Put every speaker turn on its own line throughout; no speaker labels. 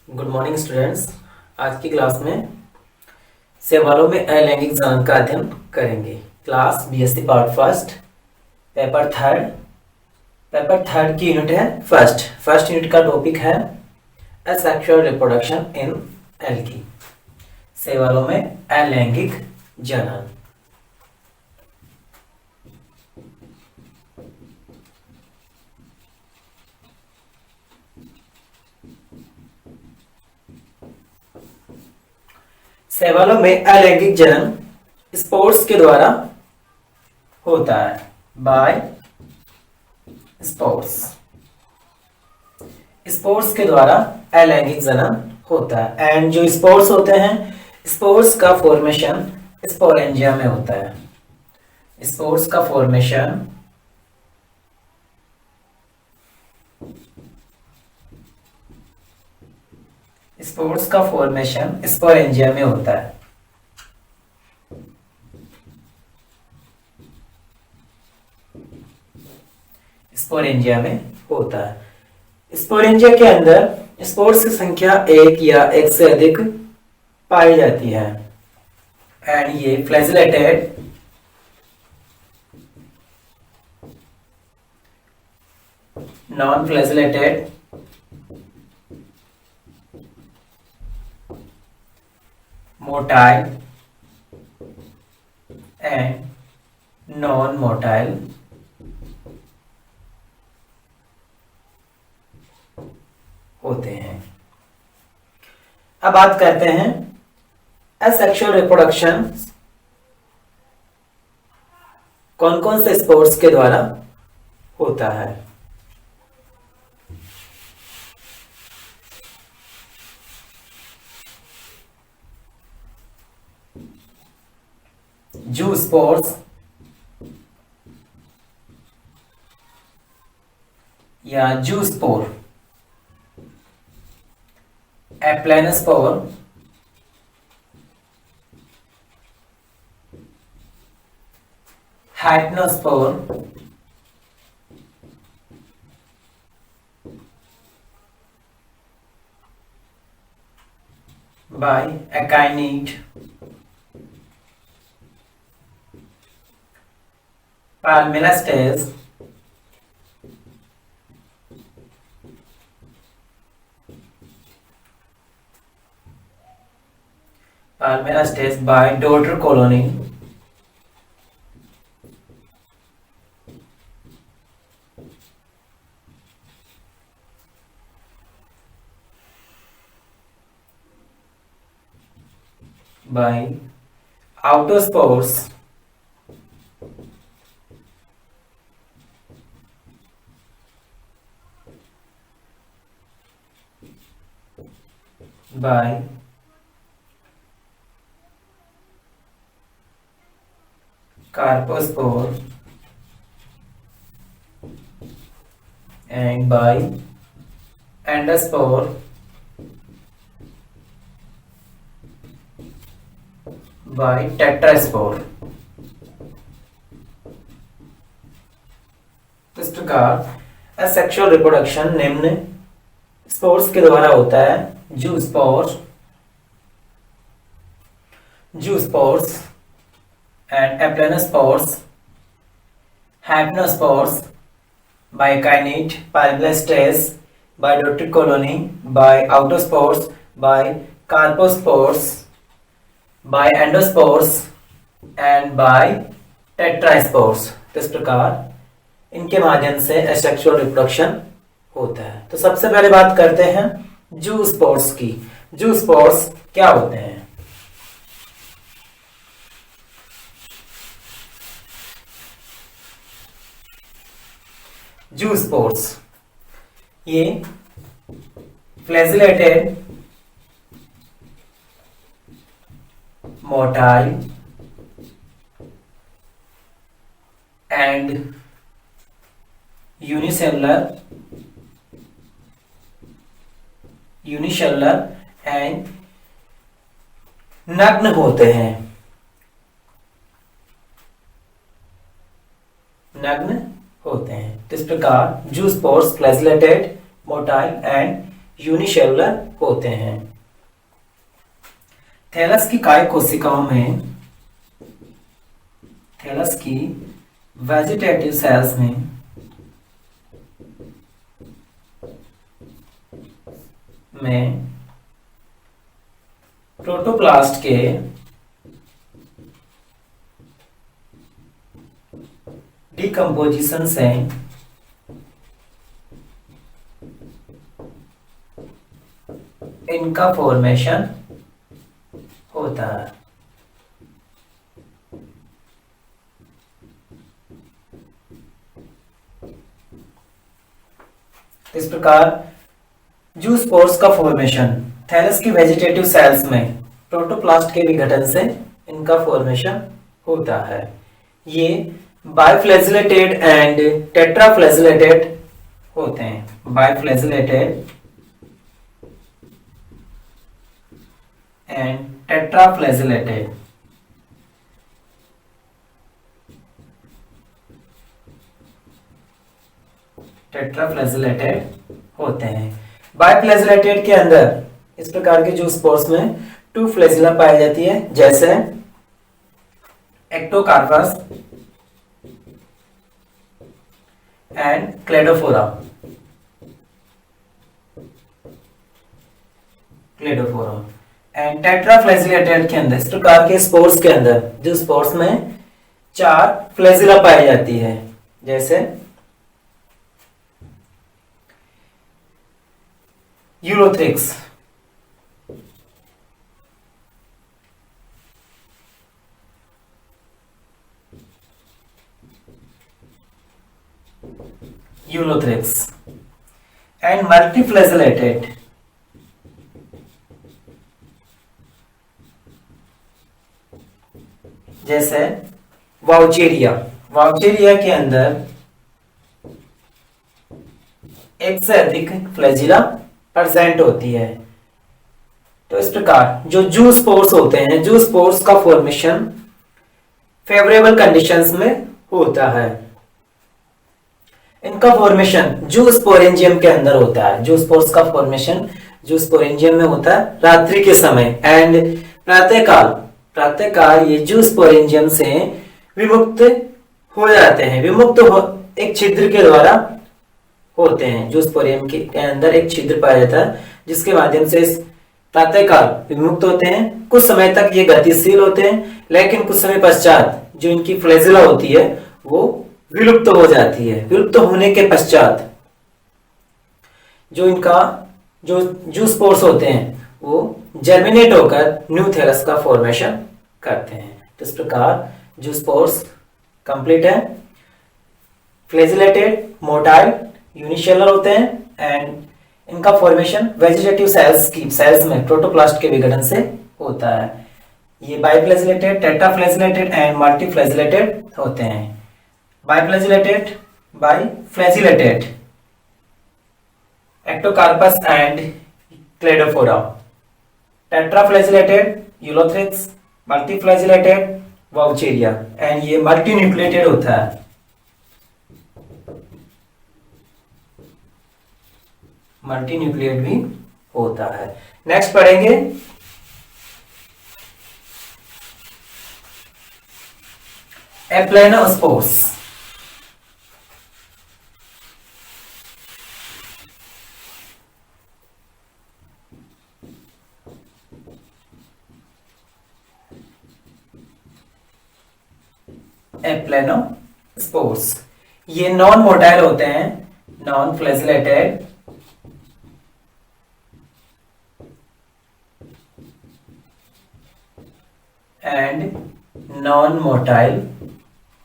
Good morning students. आज की class में सवालों में अलैंगिक जनन का अध्ययन करेंगे। Class BSc part first, paper third की यूनिट है फर्स्ट यूनिट का टॉपिक है असेक्सुअल रिप्रोडक्शन इन एल्गी, सवालों में अलैंगिक जनन। सवालों में अलैंगिक जनन स्पोर्ट्स के द्वारा होता है, बाय स्पोर्ट्स। स्पोर्ट्स के द्वारा अलैंगिक जनन होता है एंड जो स्पोर्ट्स होते हैं, स्पोर्ट्स का फॉर्मेशन स्पोरेंजिया में होता है। स्पोर्ट्स का फॉर्मेशन स्पोरेंजिया में होता है। स्पोरेंजिया में होता है। स्पोरेंजिया के अंदर स्पोर्स की संख्या एक या एक से अधिक पाई जाती है एंड ये flagellated non flagellated motile and non motile होते हैं। अब बात करते हैं असेक्सुअल रिप्रोडक्शन कौन कौन से स्पोर्ट्स के द्वारा होता है। जू स्पोर्ट्स या zoospore, aplanospore, hypnospore, by akinete, palmella stage, palmella stage by daughter colony, by autospores, by carpospore and by endospour by tetraspore। इस प्रकार असेक्सुअल रिप्रोडक्शन निम्न स्पोर्स के द्वारा होता है। जू spores and eplenospores, hypnospores, by kinete, palmelastes, by dotted colony, by autospores, by carpospores, by endospores and by tetraspores। इस प्रकार इनके माध्यम से एसेक्सुअल रिप्रोडक्शन होता है। तो सबसे पहले बात करते हैं जू स्पोर्स की। जू स्पोर्स क्या होते हैं? जू स्पोर्स ये flagellated motile and unicellular and नग्न होते हैं। तो इस प्रकार जू spores flagellated, motile and unicellular होते हैं। थैलस की काय कोशिकाओं में, थैलस की वेजिटेटिव सेल्स में प्रोटोप्लास्ट के डिकम्पोजिशन से इनका फॉर्मेशन होता है। इस प्रकार जूस्पोर्स का फॉर्मेशन थैलस की वेजिटेटिव सेल्स में प्रोटोप्लास्ट के विघटन से इनका फॉर्मेशन होता है। ये बाइफ्लैजिलेटेड एंड टेट्राफ्लैजिलेटेड होते हैं। बाइफ्लैजिलेटेड एंड टेट्राफ्लैजिलेटेड। टेट्राफ्लैजिलेटेड होते हैं। बाइफ्लैजिलेटेड के अंदर इस प्रकार के जूस्पोर्स में 2 फ्लैजिला पाई जाती है, जैसे एक्टोकार्पस एंड क्लेडोफोरा। एंड टेट्राफ्लैजिलेटेड के अंदर, इस प्रकार के स्पोर्स के अंदर जो स्पोर्स में 4 फ्लैजिला पाई जाती है, जैसे यूरोथ्रिक्स, एंड मल्टीफ्लैजिलेटेड, जैसे वाउचेरिया। वाउचेरिया के अंदर एक से अधिक फ्लैजिला प्रेजेंट होती है। तो इस प्रकार जो जूस्पोर्स होते हैं, जूस्पोर्स का फॉर्मेशन फेवरेबल कंडीशंस में होता है। इनका फॉर्मेशन जूस्पोरेंजियम के अंदर होता है। जूस्पोर्स का फॉर्मेशन जूस्पोरेंजियम में होता है रात्रि के समय एंड प्रातःकाल ये जूस्पोरेंजियम से विमुक्त हो जाते हैं। एक छिद्र के द्वारा होते हैं। जूस्पोरेंजियम के अंदर एक छिद्र पाया जाता है जिसके माध्यम से प्रातःकाल विमुक्त होते हैं। कुछ समय तक ये गतिशील होते हैं, लेकिन कुछ समय पश्चात जो इनकी फ्लैजिला होती है वो विलुप्त हो जाती है। विलुप्त होने के पश्चात जो इनका जो जूस्पोर्स होते हैं वो जर्मिनेट होकर न्यू थैलस का फॉर्मेशन करते हैं। तो इस प्रकार जूस्पोर्स कंप्लीट है। फ्लैजिलेटेड, मोटाइल, यूनिसेलुलर होते हैं एंड इनका फॉर्मेशन वेजिटेटिव सेल्स में प्रोटोप्लास्ट के विघटन से होता है। ये बाइफ्लैजिलेटेड, टेट्राफ्लैजिलेटेड एंड मल्टीफ्लैजिलेटेड होते हैं। Biflagellated, biflagellated, Ectocarpus and Cladophora. Tetraflagellated, Ulothrix, multiflagellated, Vaucheria and ये मल्टीन्यूक्लिएटेड होता है। मल्टीन्यूक्लिएट भी होता है। नेक्स्ट पढ़ेंगे एप्लेनोस्पोर्स। एप्लेनोस्पोर्स ये नॉन मोटाइल होते हैं, non flagellated and non motile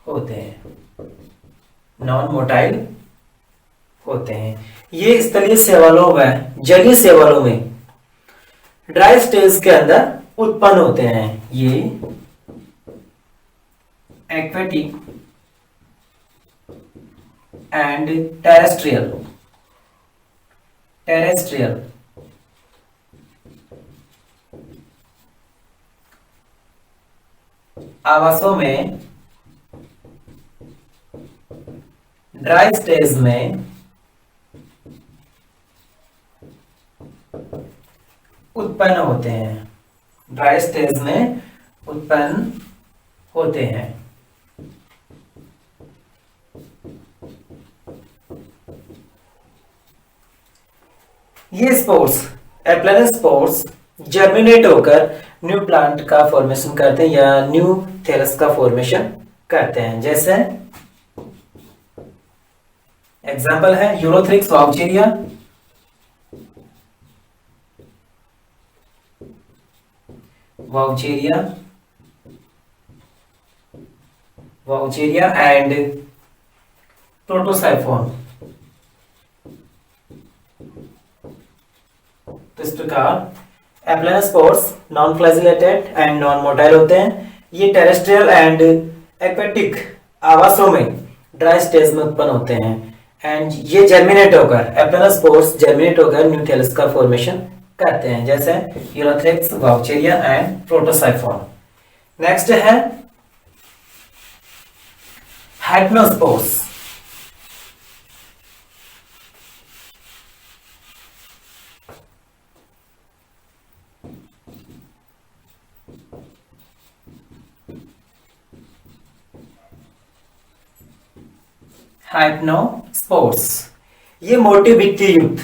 होते हैं। नॉन मोटाइल होते हैं। ये स्थलीय शैवालों में, जलीय शैवालों में ड्राई स्टेज के अंदर उत्पन्न होते हैं। ये एक्वेटिक एंड टेरेस्ट्रियल आवासों में, ड्राई स्टेज में उत्पन्न होते हैं, ड्राई स्टेज में उत्पन्न होते हैं। ये स्पोर्स, एप्लन स्पोर्स जर्मिनेट होकर न्यू प्लांट का फॉर्मेशन करते हैं या न्यू थैलस का फॉर्मेशन करते हैं। जैसे एग्जाम्पल है Ulothrix Vaucheria, Vaucheria and Protosiphon. तो इस प्रकार aplanospores non flagellated and non motile होते हैं। ये टेरेस्ट्रियल एंड एक्वेटिक आवासों में ड्राई स्टेज में उत्पन्न होते हैं एंड ये जर्मिनेट होकर, एप्लेनोस्पोर्स जर्मिनेट होकर न्यू थैलस का फॉर्मेशन करते हैं, जैसे यूरोथ्रिक्स वाउचेरिया एंड प्रोटोसाइफोन। नेक्स्ट है हाइपनोस्पोर्स। हाइपनोस्पोर्स ये मोटी भित्ति युक्त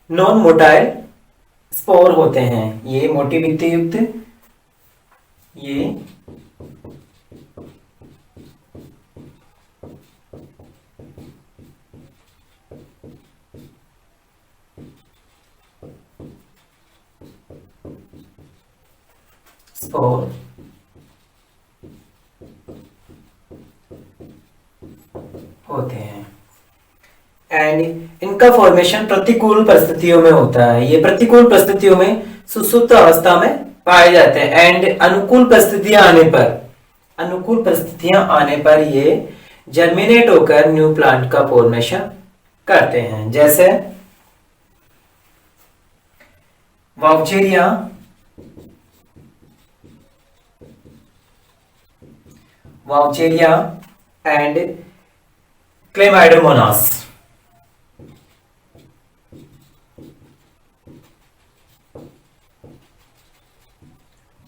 नॉन मोटाइल स्पोर होते हैं। ये मोटी भित्ति युक्त, ये स्पोर होते हैं एंड इनका फॉर्मेशन प्रतिकूल परिस्थितियों में होता है। ये प्रतिकूल परिस्थितियों में सुसुप्त अवस्था में पाए जाते हैं एंड अनुकूल परिस्थितियां आने पर ये जर्मिनेट होकर न्यू प्लांट का फॉर्मेशन करते हैं, जैसे Vaucheria and Chlamydomonas.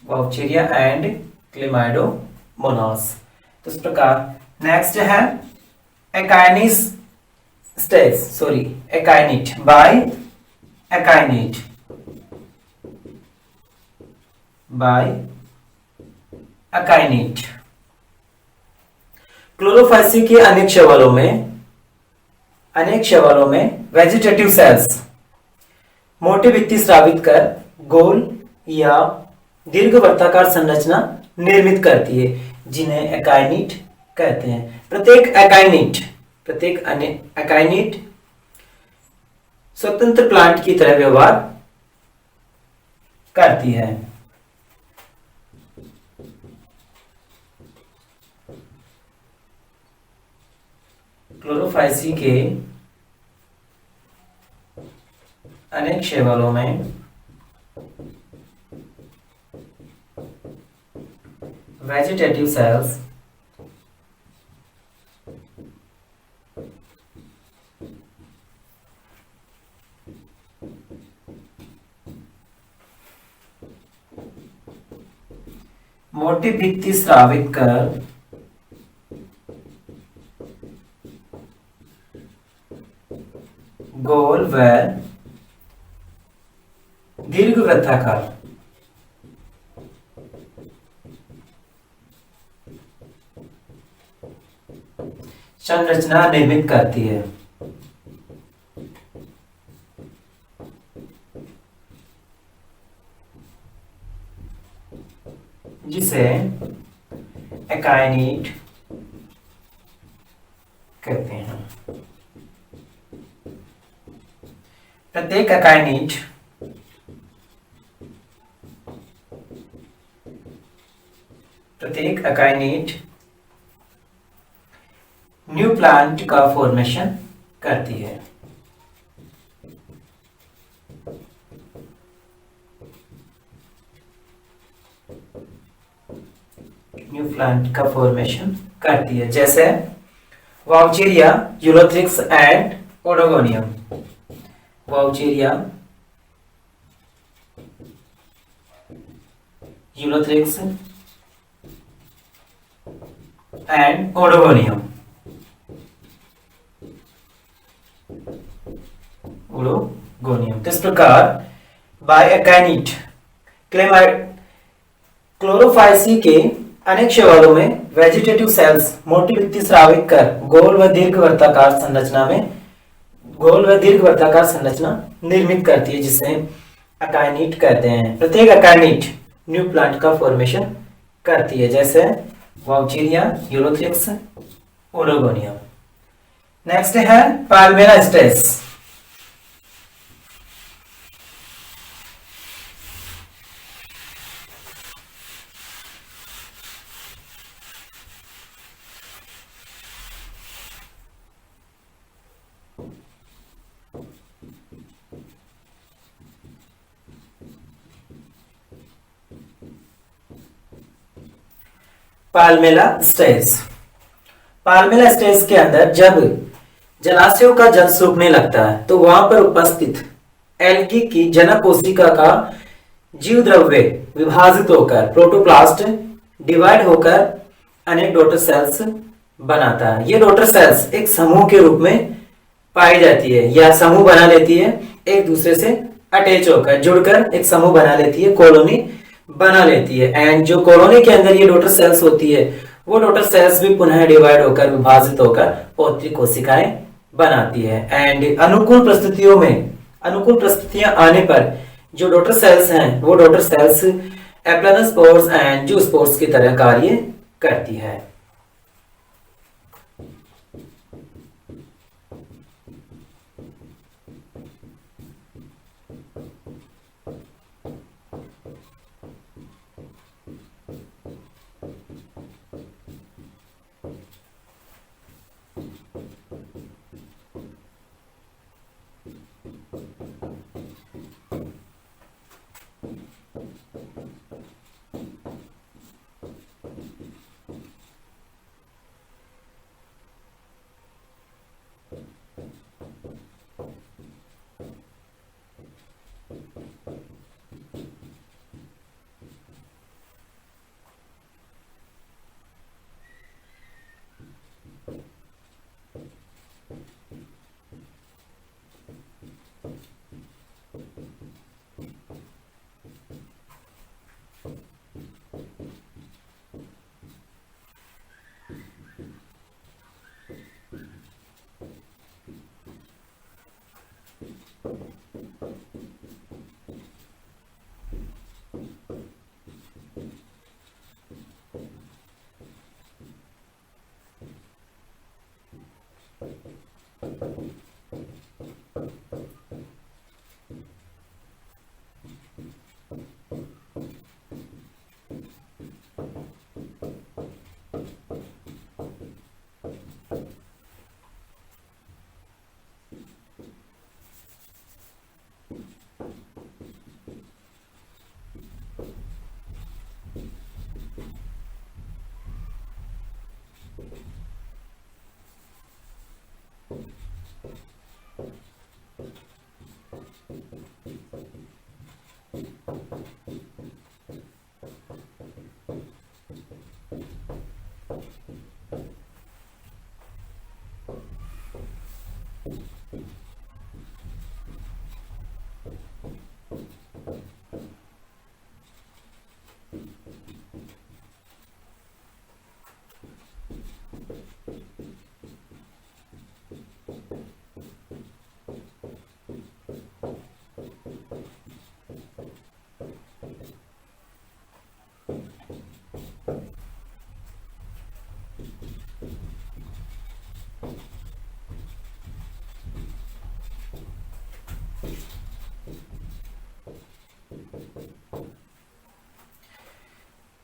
Vaucheria and Chlamydomonas. तो इस प्रकार नेक्स्ट है एकाइनिट बाय अकाइनिट। क्लोरोफाइसी के अनेक शैवालों में वेजिटेटिव सेल्स मोटी भित्ति स्रावित कर गोल या दीर्घवृत्ताकार संरचना निर्मित करती है, जिन्हें एकाइनिट कहते हैं। प्रत्येक एकाइनिट स्वतंत्र प्लांट की तरह व्यवहार करती है। क्लोरोफाइसी के अनेक शैवालों में वेजिटेटिव सेल्स मोटी भित्ति स्रावित कर गोल व दीर्घवृत्ताकार संरचना निर्मित करती है, जिसे एकाइनिट कहते हैं। प्रत्येक एकाइनिट न्यू प्लांट का फॉर्मेशन करती है। न्यू प्लांट का फॉर्मेशन करती है, जैसे Vaucheria, Ulothrix and Oedogonium. Vaucheria, Ulothrix and Oedogonium. Oedogonium. तो इस प्रकार बायएकाइनेट क्लोरोफाइसी के अनेक शैवालों में वेजिटेटिव सेल्स मोटी भित्ति स्रावित कर गोल व दीर्घवृत्ताकार संरचना निर्मित करती है, जिसे अकाइनेट कहते हैं। प्रत्येक अकाइनेट न्यू प्लांट का फॉर्मेशन करती है, जैसे वाउचीरिया, यूरोथ्रिक्स, ओडोगोनियम। नेक्स्ट है पाल्मेरास्टेस। पाल्मेला स्टेज के अंदर जब जलाशयों का जल सूखने लगता है तो वहां पर उपस्थित एल्गी की जनक कोशिका का जीव द्रव्य विभाजित होकर प्रोटोप्लास्ट डिवाइड होकर अनेक डॉटर सेल्स बनाता है। ये डॉटर सेल्स एक समूह के रूप में पाई जाती है या समूह बना लेती है, एक दूसरे से अटैच होकर जुड़कर एक समूह बना लेती है, कॉलोनी बना लेती है। एंड जो कॉलोनी के अंदर ये डॉटर सेल्स होती है वो डॉटर सेल्स भी पुनः डिवाइड होकर विभाजित होकर पौत्री कोशिकाएं बनाती है। एंड अनुकूल परिस्थितियां आने पर जो डॉटर सेल्स हैं वो डॉटर सेल्स एप्लानोस्पोर्स एंड जूस्पोर्स की तरह कार्य करती है।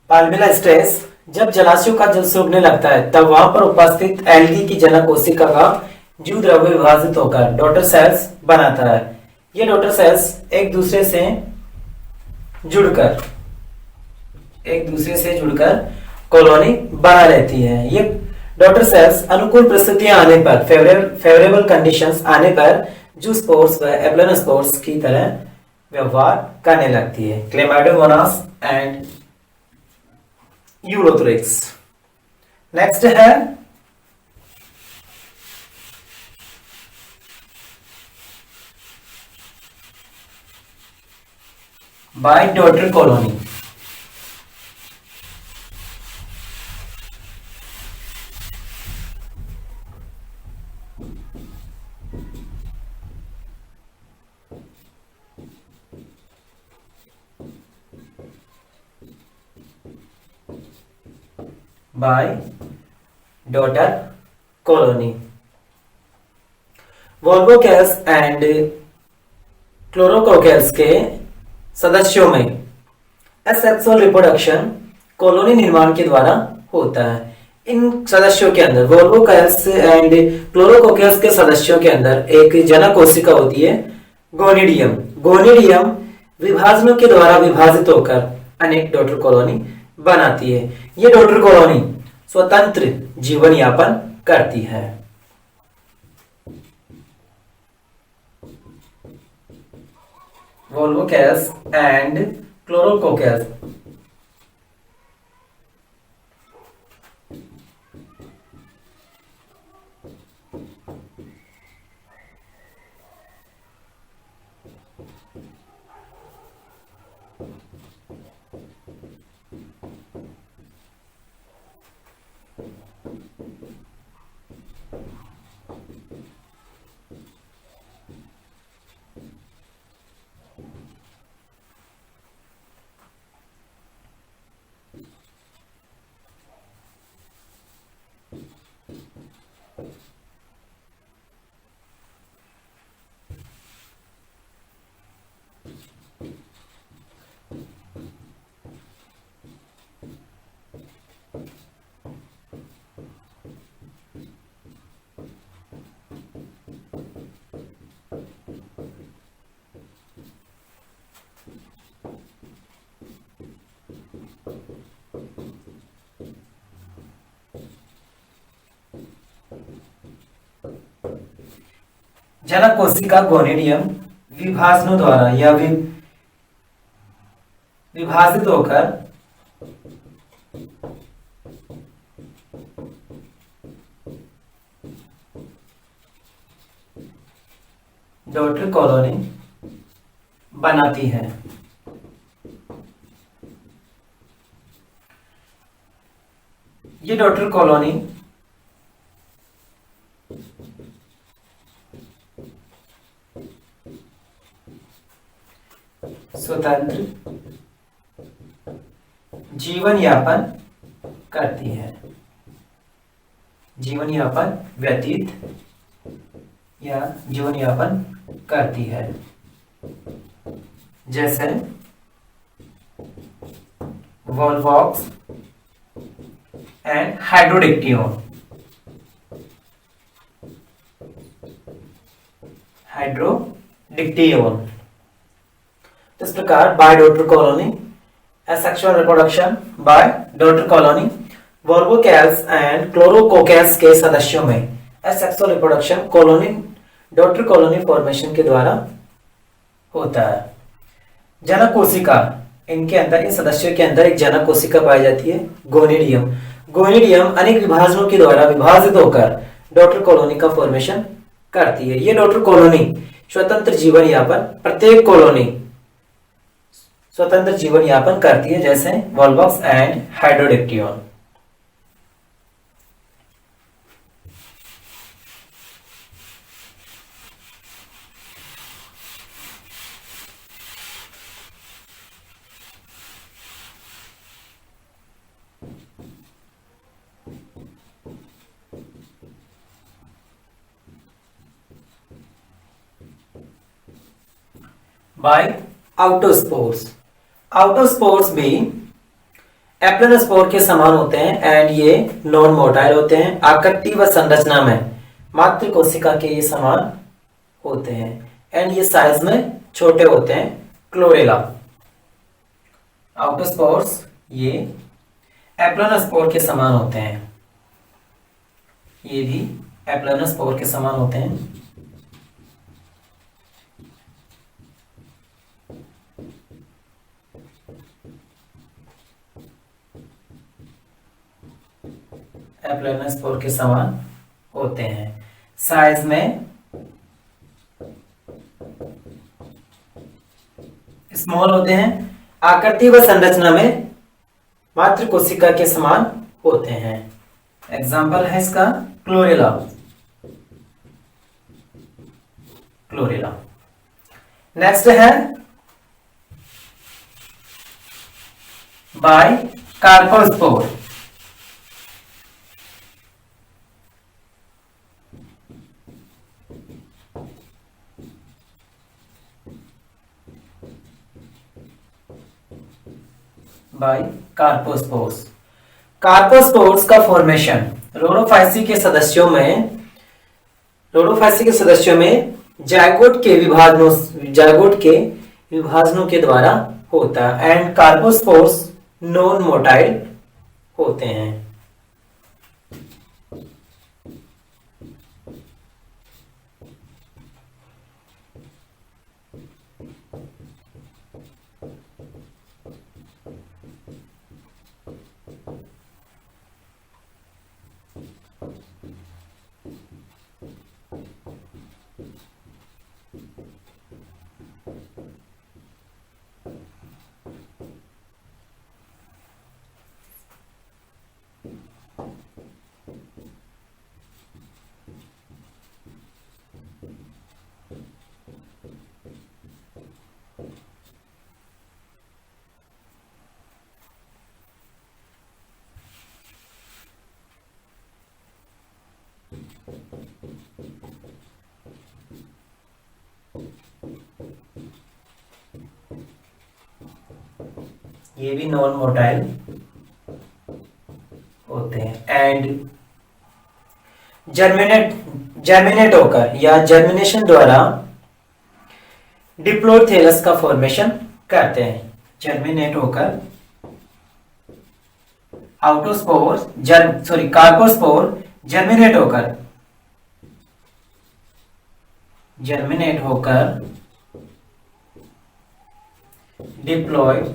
पाल्मेला स्टेज जब जलाशयों का जल सूखने लगता है तब वहां पर उपस्थित एल्गी की जनक कोशिका का जीव द्रव्य विभाजित होकर डॉटर सेल्स बनाता है। ये डॉटर सेल्स एक दूसरे से जुड़कर कॉलोनी बना लेती है। ये डॉटर सेल्स अनुकूल परिस्थितियां आने पर, फेवरेबल कंडीशंस आने पर जूस्पोर्स व एप्लानोस्पोर्स की तरह व्यवहार करने लगती है। Chlamydomonas and Ulothrix. नेक्स्ट है by daughter colony. By daughter colony. Volvocales and Chlorococcales के सदस्यों में एसेक्सुअल रिप्रोडक्शन कॉलोनी निर्माण के द्वारा होता है। इन सदस्यों के अंदर वोल्वोकेल्स एंड क्लोरोकोकेल्स के सदस्यों के अंदर एक जनक कोशिका होती है गोनिडियम। गोनिडियम विभाजनों के द्वारा विभाजित होकर अनेक डॉटर कॉलोनी बनाती है। ये डॉटर कॉलोनी स्वतंत्र जीवन यापन करती है। वोल्वोकेल्स एंड क्लोरोकोकेल्स जनक कोशिका गोनिडियम विभाजनों द्वारा या विभाजित होकर डॉटर कॉलोनी बनाती है। ये डॉटर कॉलोनी स्वतंत्र जीवन यापन करती है। जीवन यापन व्यतीत या जीवन यापन करती है। जैसे वोल्वॉक्स एंड हाइड्रोडिक्टियोन। हाइड्रोडिक्टियोन। इस प्रकार by daughter colony asexual reproduction by daughter colony Volvocales and Chlorococcales के सदस्यों में asexual reproduction colony daughter colony formation के द्वारा होता है। जनक कोशिका, इनके अंदर इन सदस्यों के अंदर एक जनक कोशिका पाई जाती है गोनिडियम। गोनिडियम अनेक विभाजनों के द्वारा विभाजित होकर डॉटर कॉलोनी का फॉर्मेशन करती है। ये डॉटर कॉलोनी स्वतंत्र जीवन यापन प्रत्येक कॉलोनी स्वतंत्र जीवन यापन करती है, जैसे वोल्वॉक्स एंड हाइड्रोडिक्टियोन। बाय आउटोस्पोर्स। आउटोस्पोर्स भी एप्लेनोस्पोर के समान होते हैं एंड ये नॉन मोटाइल होते हैं। आकृति व संरचना में मातृ कोशिका के ये समान होते हैं एंड ये साइज में छोटे होते हैं। क्लोरेला। आउटोस्पोर्स ये एप्लेनोस्पोर के समान होते हैं। ये भी एप्लेनोस्पोर के समान होते हैं। एप्लानोस्पोर के समान होते हैं। साइज में स्मॉल होते हैं, आकृति व संरचना में मात्र कोशिका के समान होते हैं। एग्जाम्पल है इसका क्लोरेला। क्लोरेला। नेक्स्ट है बाय कार्पोस्पोर। बाय कार्पोस्पोर्स। कार्पोस्पोर्स का फॉर्मेशन रोडोफाइसी के सदस्यों में जायगोट के विभाजनों के द्वारा होता है एंड कार्पोस्पोर्स नॉन मोटाइल होते हैं। ये भी नॉन मोटाइल होते हैं एंड जर्मिनेट होकर या जर्मिनेशन द्वारा डिप्लोथेलस का फॉर्मेशन करते हैं। जर्मिनेट होकर कार्पोस्पोर जर्मिनेट होकर डिप्लॉयड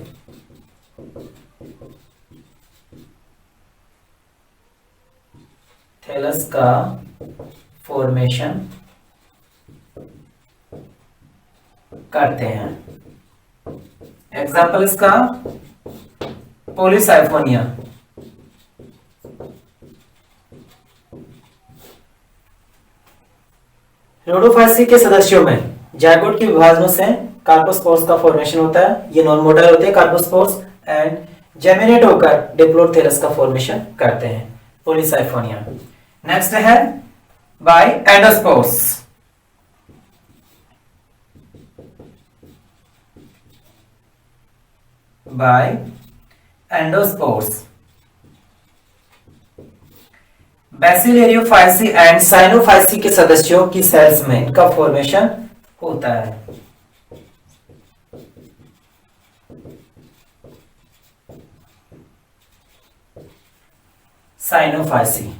थैलस का फॉर्मेशन करते हैं। एग्जाम्पल इसका पॉलीसाइफोनिया। रोडोफाइसी के सदस्यों में जायगोट के विभाजनों से कार्पोस्पोर्स का फॉर्मेशन होता है। ये नॉन मोटाइल होते हैं कार्पोस्पोर्स एंड जर्मिनेट होकर डिप्लोथेलस का फॉर्मेशन करते हैं। पॉलीसाइफोनिया। नेक्स्ट है by endospores. By endospores Bacillariophyceae and Cyanophyceae के सदस्यों की सेल्स में इनका फॉर्मेशन होता है। साइनोफाइसी।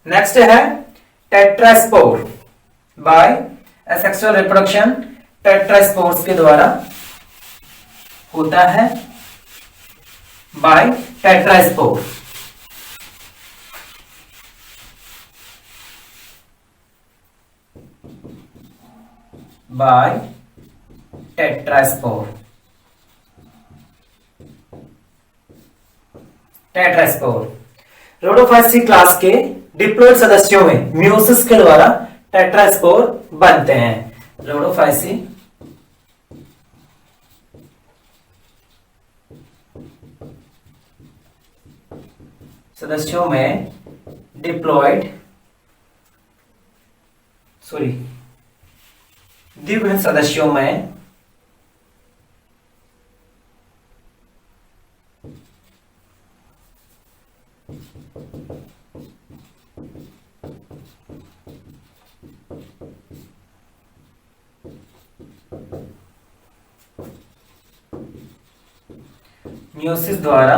नेक्स्ट है टेट्रास्पोर। बाय एसेक्सुअल रिप्रोडक्शन टेट्रास्पोर्स के द्वारा होता है। बाय टेट्रास्पोर। बाय टेट्रास्पोर। रोडोफाइसी क्लास के डिप्लॉयड सदस्यों में मियोसिस के द्वारा टेट्रास्पोर बनते हैं। रोडोफाइसी सदस्यों में द्विगुण सदस्यों में मियोसिस द्वारा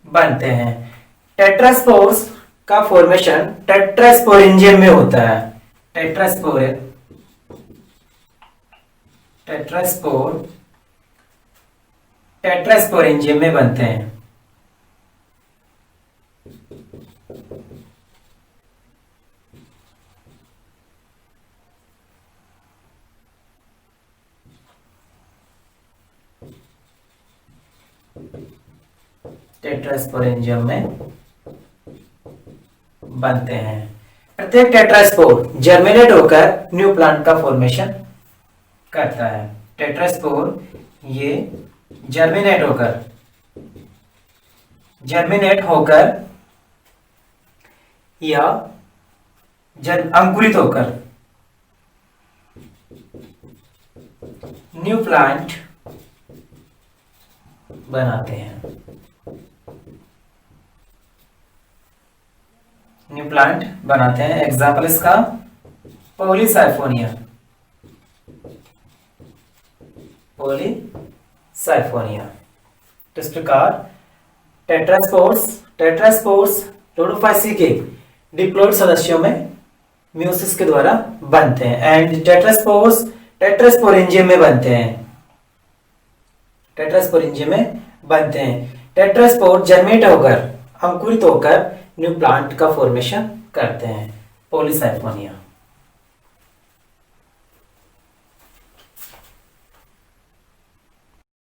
बनते हैं। टेट्रास्पोर्स का फॉर्मेशन टेट्रास्पोरेंजियम में होता है। टेट्रास्पोरेंजियम में बनते हैं। टेट्रास्पोरेंजियम में बनते हैं। प्रत्येक टेट्रास्पोर जर्मिनेट होकर न्यू प्लांट का फॉर्मेशन करता है। टेट्रास्पोर ये जर्मिनेट होकर या अंकुरित होकर न्यू प्लांट बनाते हैं। एग्जाम्पल इसका पॉलीसाइफोनिया। तो इस प्रकार टेट्रास्पोर्स रोडोफाइसी के डिप्लॉइड सदस्यों में मियोसिस के द्वारा बनते हैं एंड टेट्रास्पोरेंजियम में बनते हैं। टेट्रास्पोर जर्मिनेट होकर अंकुरित होकर न्यू प्लांट का फॉर्मेशन करते हैं। पॉलीसाइफोनिया।